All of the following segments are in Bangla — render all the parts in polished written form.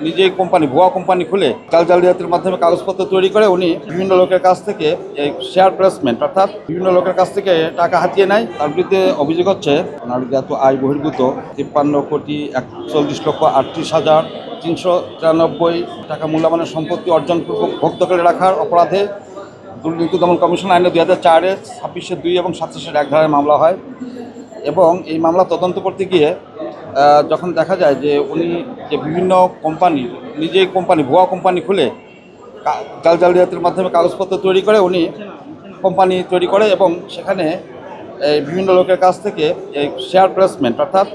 নিজেই কোম্পানি ভুয়া কোম্পানি খুলে জালিয়াতির মাধ্যমে কাগজপত্র তৈরি করে উনি বিভিন্ন লোকের কাছ থেকে এই শেয়ার প্লেসমেন্ট অর্থাৎ বিভিন্ন লোকের কাছ থেকে টাকা হাতিয়ে নেয়। তার বিরুদ্ধে অভিযোগ হচ্ছে ওনার জ্ঞাত আয় বহির্ভূত 53,41,38,393 টাকা মূল্যমানের সম্পত্তি অর্জনপূর্বক ভোগ দখলে রাখার অপরাধে দুর্নীতি দমন কমিশন আইনে 2004-এর 26-2 এবং 27-1 ধারায় মামলা হয় এবং এই মামলা তদন্ত করতে গিয়ে যখন দেখা যায় যে উনি যে বিভিন্ন কোম্পানি নিজেই কোম্পানি ভুয়া কোম্পানি খুলে জালিয়াতির মাধ্যমে কাগজপত্র তৈরি করে উনি কোম্পানি তৈরি করে এবং সেখানে বিভিন্ন লোকের কাছ থেকে এই শেয়ার প্লেসমেন্ট অর্থাৎ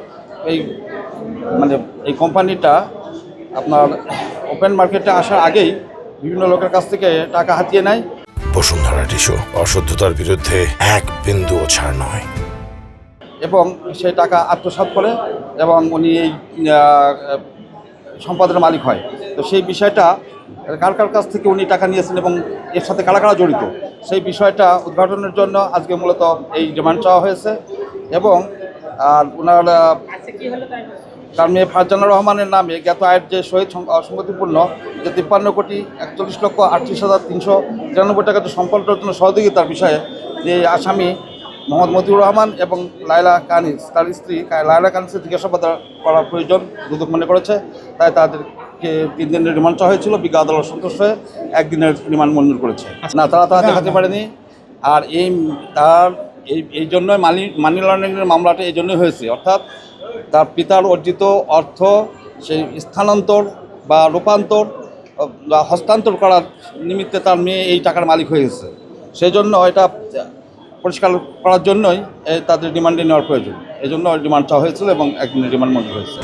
এই কোম্পানিটা আপনার ওপেন মার্কেটে আসার আগেই বিভিন্ন লোকের কাছ থেকে টাকা হাতিয়ে নেয়। বসুন্ধরা টিস্যু অশুদ্ধতার বিরুদ্ধে এক বিন্দুও ছাড় নয় এবং সেই টাকা আত্মসাৎ করে এবং উনি এই সম্পদের মালিক হয়। তো সেই বিষয়টা কার কার কাছ থেকে উনি টাকা নিয়েছেন এবং এর সাথে কারা কারা জড়িত সেই বিষয়টা উদ্ঘাটনের জন্য আজকে মূলত এই ডিমান্ড চাওয়া হয়েছে এবং ওনার তার মেয়ে ফারজানা রহমানের নামে জ্ঞাত আয়ের যে শহীদ সম্পত্তিপূর্ণ যে 53,31,393 টাকা যে সম্পর্কের জন্য সহযোগিতার বিষয়ে যে আসামি মোহাম্মদ মতিউর রহমান এবং লায়লা কানিজ তার স্ত্রী লায়লা কানিজকে জিজ্ঞাসাবাদ করার প্রয়োজন দুদক মনে করেছে, তাই তাদেরকে 3 দিনের রিমান্ড চাওয়া হয়েছিল। বিজ্ঞ আদালত সন্তুষ্ট হয়ে 1 দিনের রিমান্ড মঞ্জুর করেছে। না, তারা দেখাতে পারেনি। আর এই জন্যই মানি লন্ডারিংয়ের মামলাটা এই জন্যই হয়েছে, অর্থাৎ তার পিতার অর্জিত অর্থ সেই স্থানান্তর বা রূপান্তর বা হস্তান্তর করার নিমিত্তে তার মেয়ে এই টাকার মালিক হয়ে গেছে। সেই জন্য এটা পরিষ্কার করার জন্যই তাদের রিমান্ডে নেওয়ার প্রয়োজন, এই জন্য রিমান্ড চাওয়া হয়েছিল এবং 1 দিনের রিমান্ড মঞ্জুর হয়েছে।